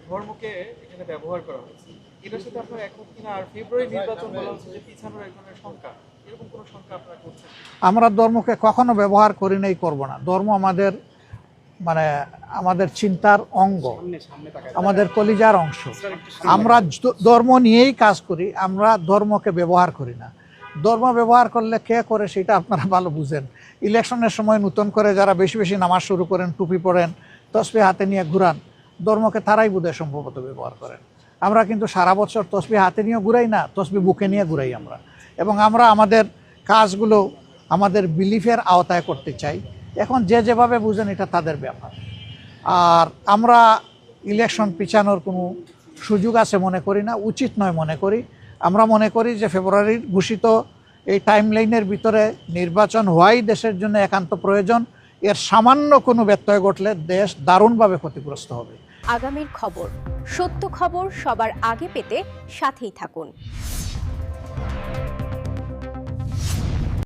ধর্মকে এখানে ব্যবহার করা হয়েছে, এটার সাথে আপনার একমত কিনা? আর ফেব্রুয়ারি নির্বাচন বলা হচ্ছে যে পিছানোর এক ধরনের শঙ্কা, এরকম কোনো শঙ্কা আপনারা করছেন? আমরা ধর্মকে কখনো ব্যবহার করি নাই, করব না। ধর্ম আমাদের মানে আমাদের চিন্তার অঙ্গ, আমাদের কলিজার অংশ। আমরা ধর্ম নিয়েই কাজ করি, আমরা ধর্মকে ব্যবহার করি না। ধর্ম ব্যবহার করলে কে করে সেটা আপনারা ভালো বুঝেন। ইলেকশনের সময় নতুন করে যারা বেশি বেশি নামাজ শুরু করেন, টুপি পরেন, তসবিহ হাতে নিয়ে ঘুরান, ধর্মকে তারাই বোধহয় সম্ভবত ব্যবহার করেন। আমরা কিন্তু সারা বছর তসবিহ হাতে নিয়ে ঘুরাই না, তসবিহ বুকে নিয়ে ঘুরাই আমরা। এবং আমরা আমাদের কাজগুলো আমাদের বিলিফের আওতায় করতে চাই। এখন যে যেভাবে বুঝেন এটা তাদের ব্যাপার। আর আমরা ইলেকশন পিছানোর কোনো সুযোগ আছে মনে করি না, উচিত নয় মনে করি। আমরা মনে করি যে ফেব্রুয়ারির ঘোষিত এই টাইমলাইনের ভিতরে নির্বাচন হওয়াই দেশের জন্য একান্ত প্রয়োজন। এর সামান্য কোনো ব্যত্যয় ঘটলে দেশ দারুণভাবে ক্ষতিগ্রস্ত হবে। আগামীর খবর, সত্য খবর সবার আগে পেতে সাথেই থাকুন।